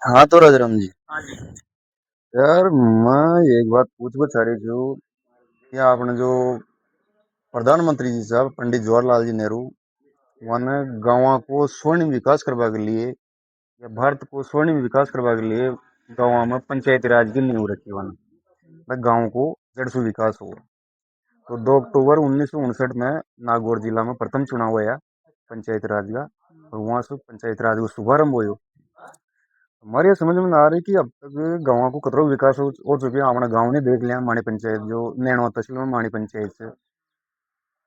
हाँ तो राजाराम जी, हाँ जी। यार मैं एक बात पूछना चाह रही थी कि आपने जो प्रधानमंत्री जी साहब पंडित जवाहरलाल जी नेहरू वन गाँव को स्वर्णिम विकास करवा के लिए या भारत को स्वर्णिम विकास करवा के लिए गाँव में पंचायती राज की नींव रखी वन गाँव को जड़ से विकास हो। तो 2 अक्टूबर 1959 में नागौर जिला में प्रथम चुनाव हुआ पंचायत राज का, और वहां से पंचायत राज को शुभारंभ हुआ। हमारे ये समझ में ना आ रही कि अब तक गाँव को कतरो विकास हो चुके हैं। अपना गाँव ने देख लिया, मानी पंचायत जो नैनो तहसील में मानी पंचायत से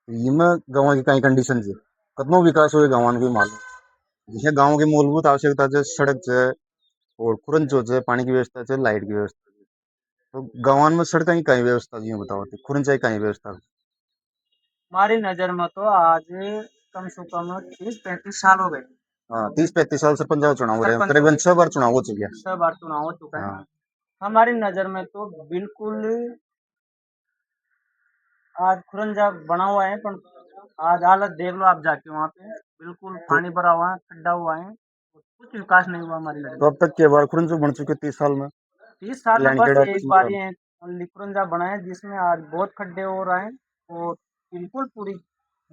इनमें गाँव की कई कंडीशन है, कतनो विकास हुए गाँव को मालूम। जैसे गाँव की मूलभूत आवश्यकता है, सड़क है और खुरंचो है, पानी की व्यवस्था है, लाइट की व्यवस्था है। तो गाँव में सड़क की कई व्यवस्था जी बताओ, खुरंचा की कई व्यवस्था। हमारी नज़र में तो आज कम से कम 30-35 साल हो गए हाँ, 30-35 साल सरपंच का चुनाव हो रहे हैं, सरपंच हो करीबन गए। 6 बार चुनाव हो चुके हैं। 6 बार चुनाव हो चुका है। हाँ। हमारी नज़र में तो बिल्कुल आज खुरंजा बना हुआ है, पर आज हालत देख लो आप जाके वहाँ पे, बिल्कुल तो, पानी भरा हुआ है, खड्डा हुआ है, कुछ विकास नहीं हुआ हमारी नज़र तो में। अब तक के बार खुरंचो बन चुके 30 साल में। 30 साल में कल्याण बस खेड़ा एक बार ही खुरंजा बना है, जिसमें आज बहुत खड्डे हो रहे हैं और बिल्कुल पूरी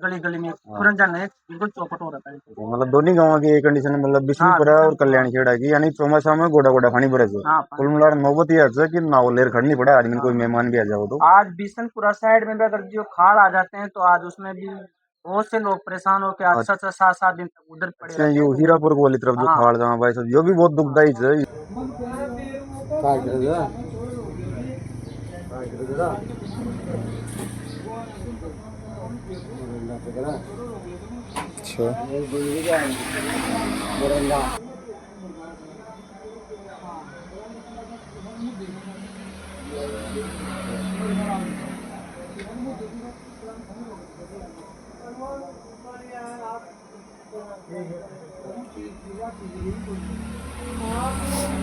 गली गली में हाँ, खुरंजा नहीं, बिल्कुल चौपट हो रखा है। मतलब दोनों गाँव की एक कंडीशन है, मतलब हाँ, बिशनपुरा और बिशनपुरा। कल्याण खेड़ा की, यानी चौमासा में गोडा गोडा पानी भरे से हाँ, कुल पानी। मिलाकर नौबत ये है कि नाव लेर खड़नी पड़ा आदमी को, कोई हाँ, मेहमान भी आ जाओ तो। आज बिशनपुरा साइड में भी अगर जो खाड़ आ जाते हैं तो आज उसमें भी बहुत से लोग परेशान होकर आज हाँ, 6-6, 7-7 दिन तक उधर पड़े अच्छा, रहते हैं यो तो वो। हीरापुर को वाली तरफ जो हाँ। खाड़ जहाँ भाई साहब, यो भी बहुत हाँ। दुखदाई है। अच्छा।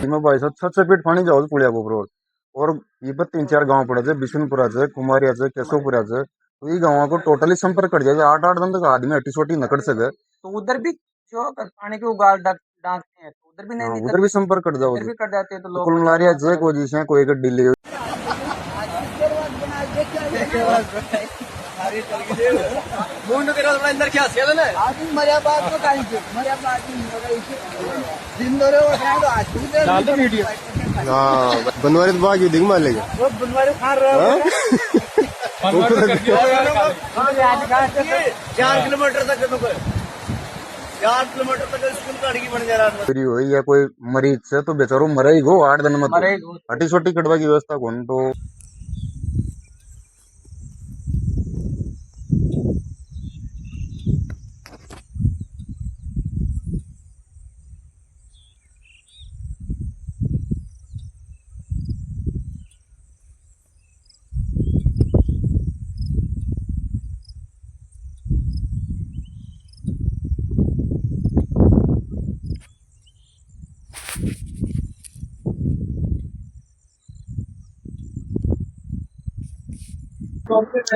इसमें भाई साहब 6 फीट पानी जाओ पुलिया को ऊपर। और ये पर 3-4 गांव पड़े थे, बिशनपुरा से, कुमारिया से, केशवपुरा से। तो ये गाँव को टोटली संपर्क कर जाए, 8-8 दिन तक आदमी हटी सोटी न कर सके। तो उधर भी जो अगर पानी के उगाल डांकते हैं तो उधर भी नहीं हाँ, निकल, उधर भी संपर्क कर जाओ उधर जी। भी कर जाते हैं तो तो लोग कुल मिला परेशान रहा है होते कोई जिसे कोई गड्डी ले। मुंड करा थोड़ा अंदर क्या सेल ना आज मरिया बात में काई के मरिया बात में मगा इसे दिन दरे हो रहा है तो आज डाल दो वीडियो। हाँ, बनवारी तो बाकी दिख मान लेगा। वो बनवारी खा रहा है बनवारी कर दिया आज का 4 किलोमीटर तक तो 4 किलोमीटर तक स्कूल का अड़गी बन जा रहा है। फ्री हुई या कोई मरीज से तो बेचारो मरे ही गो 8 दिन में, तो मरे हटी सोटी कटवा की व्यवस्था कौन तो।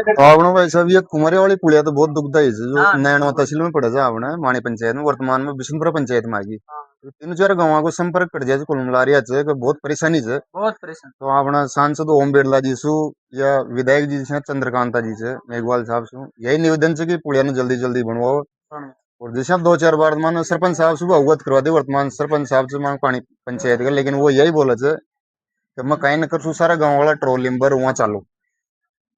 तो आपने भाई साहब ये कुमारी वाली पुलिया तो बहुत दुखदाई है, जो हाँ। नैनवा तहसील में पड़े थे आपने मानी पंचायत में, वर्तमान में बिशनपुरा पंचायत में आ गई। तो 3-4 गाँव को संपर्क कर जाए कुल मिला रहा है कि बहुत परेशानी है। बहुत परेशान। तो आपने सांसद ओम बिरला जी से या विधायक जी से चंद्रकांता जी से मेघवाल साहब से यही निवेदन है कि पुलिया ने जल्दी जल्दी बनवाओ। और जैसे आप 2-4 बार मानो सरपंच साहब से भी अवगत करवा दे, वर्तमान सरपंच साहब से मांग पानी पंचायत का, लेकिन वो यही बोले थे कि मैं कहीं न कर सारा गाँव वाला ट्रोल लिम्बर वहाँ चालू।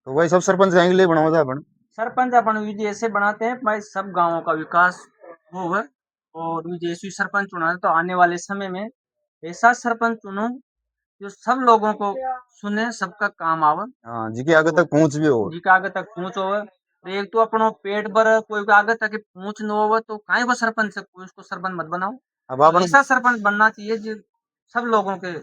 तो वही सब सरपंच कहीं के लिए बनाओ था अपन। सरपंच अपन विजय ऐसे बनाते हैं भाई सब गांवों का विकास होगा और विजय ऐसी सरपंच चुना है तो आने वाले समय में ऐसा सरपंच चुनो जो सब लोगों को सुने, सबका काम आवे, हाँ, जी के आगे तक पहुंच भी हो। जी के आगे तक पहुंच होवे। तो एक तो अपनो पेट भर कोई के आगे तक पहुंच न होवे तो काहे वो सरपंच से कोई उसको सरपंच मत बनाओ। अब तो आपने ऐसा सरपंच बनना चाहिए जो सब लोगों के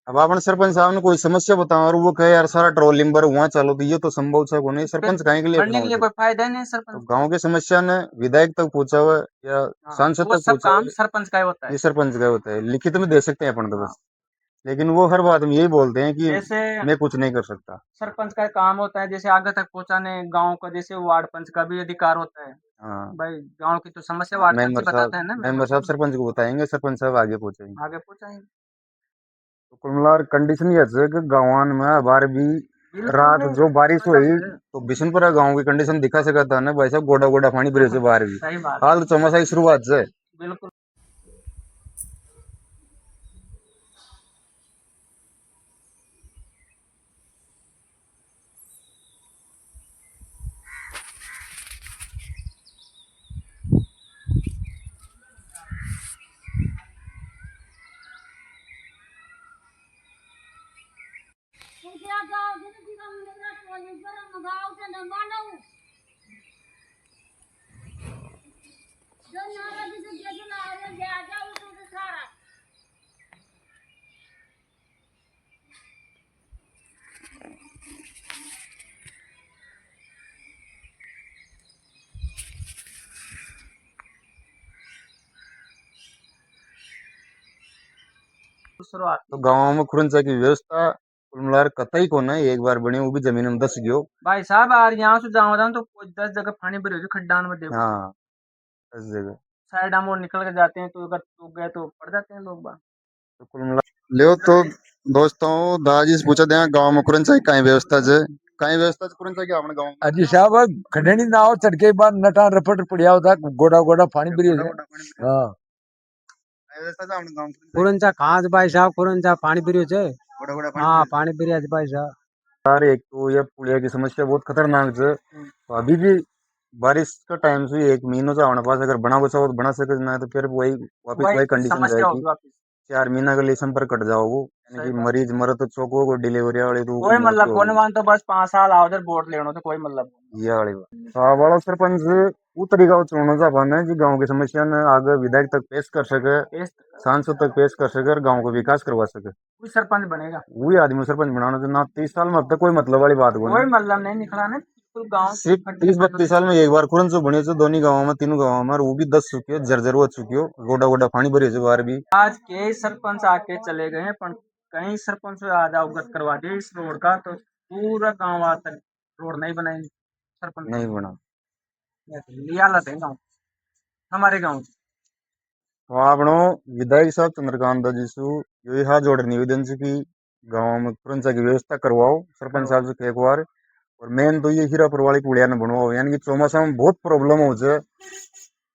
अब आपने सरपंच साहब ने कोई समस्या बताओ और वो कहे यार सारा ट्रोल लिम्बर वहाँ चालो, तो ये तो संभव है को नहीं, फिर सरपंच कहीं के लिए बनने अपना के हो लिए सके। कोई फायदा ही नहीं तो सरपंच। गांव की समस्या ने विधायक तक पहुंचा हुआ है या हाँ, सांसद तो वो तक सब पहुंचा हुआ काम है, सरपंच का ही होता है। ये सरपंच का होता है, लिखित में दे सकते हैं अपन तो हाँ, बस। लेकिन वो हर बात में यही बोलते हैं कि जैसे मैं कुछ नहीं कर सकता। सरपंच का काम होता है जैसे आगे तक पहुंचाने गांव का, जैसे वार्ड पंच का भी अधिकार होता है हाँ, भाई, गांव की तो समस्या वार्ड पंच ही मेंबर साहब बताता है ना, मेंबर मेंबर साहब साहब सरपंच को बताएंगे, सरपंच साहब आगे पहुंचेंगे। आगे पहुंचाएंगे। तो कुल मिलाकर कंडीशन ये है कि गाँव में बार भी बिल्कुल रात नहीं, जो बारिश हुई मतलब है, तो बिशनपुरा गांव की कंडीशन दिखा सकता था ना भाई साहब, गोडा गोडा पानी भरे से बाहर भी। सही बात हाल तो चौमासा की शुरुआत से। बिल्कुल। शुरुआत तो गाँव में खुरंचा की व्यवस्था कुल मिलाकर कतई को ना एक बार बनी, वो भी जमीन में दस गयो। भाई साहब यार यहाँ से जाओ था तो 10 जगह पानी भरे हो खड्डान में देखो तो हाँ, 10 जगह। साइड हम और निकल के जाते हैं तो अगर सूख गए तो पड़ जाते हैं लोग बाहर। तो कुल मिला लियो तो दोस्तों, दादाजी से पूछा दें गाँव में खुरंचा की कई व्यवस्था है, कई व्यवस्था है खुरंचा की आपने गाँव में? अजी साहब खंडनी नाव चढ़के बाद नटा रपट पड़िया होता गोडा गोडा पानी भरी गोडा है। गोडा पानी भरे। हाँ कई व्यवस्था है आपने गाँव में खुरंचा की? कुरंचा खास भाई साहब कुरंचा पानी पीरियो छे। गोडा गोडा पानी हाँ भरे। पानी पीरिया छे भाई साहब। यार एक तो ये पुलिया की समस्या बहुत खतरनाक है। तो अभी भी बारिश का टाइम से एक महीनों से हमारे पास अगर बना बचा हो तो बना सके, ना तो फिर वही वापस वही वही कंडीशन समस्या रहेगी। होगी वापस। 4 महीना के लिए संपर्क कट जाओ वो, यानी सही कि बात। मरीज मरत तो चौको को डिलीवरी वाली तो कोई मौत मतलब तो कोने होगी। मान तो बस 5 साल आओ उधर वोट लेनो तो कोई मतलब नहीं। ये वाली बात तो वाला सरपंच वो तरीका चुनना चाहता है जी गांव की समस्या ने आगे विधायक तक पेश कर सके, इस सांसद तक पेश कर सके और गांव को विकास करवा सके। कोई सरपंच बनेगा वही आदमी सरपंच बनाना चाहिए ना। 30 साल में अब तक कोई मतलब वाली बात को कोई नहीं। मतलब नहीं निकला ना बिल्कुल गाँव की सिर्फ 30-32 साल में एक बार खुरन से बने दोनों गाँव में, तीनों गाँव में, और वो भी 10 चुकी हो, जर्जर हो चुकी हो, गोडा गोडा पानी भरे से बाहर भी। आज के सरपंच आके चले गए हैं पर कई सरपंच आज अवगत करवा दिए इस रोड का तो पूरा गांव आज तक रोड नहीं बनाई सरपंच नहीं बना। ये हालत है गाँव हमारे गाँव की। तो आपनो विधायक साहब चंद्रकांत जी से यही हाथ जोड़ निवेदन से कि गाँव में खुरंचा की व्यवस्था करवाओ सरपंच साहब से एक बार। और मेन तो ये हीरापुर वाली पुलिया ने बनवाओ, यानी कि चौमासा में बहुत प्रॉब्लम हो जाए,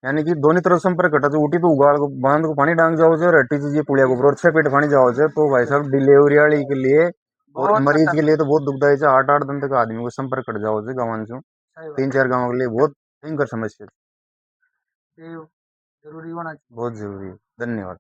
यानी कि दोनों तरफ संपर्क कटा तो उठी तो उगाड़ को बांध को पानी डांग जाओ से, और हट्टी से ये पुलिया को ऊपर 6 फीट पानी जाओ से, तो भाई साहब डिलीवरी वाली के लिए और बहुत मरीज के खतरनाक। लिए तो बहुत दुखदाई है। 8-8 दिन तक आदमी को संपर्क कट जाओ से गाँव से। सही बात 3-4 गाँव के लिए बहुत भयंकर समस्या है। ये जरूरी होना चाहिए। बहुत जरूरी है। धन्यवाद।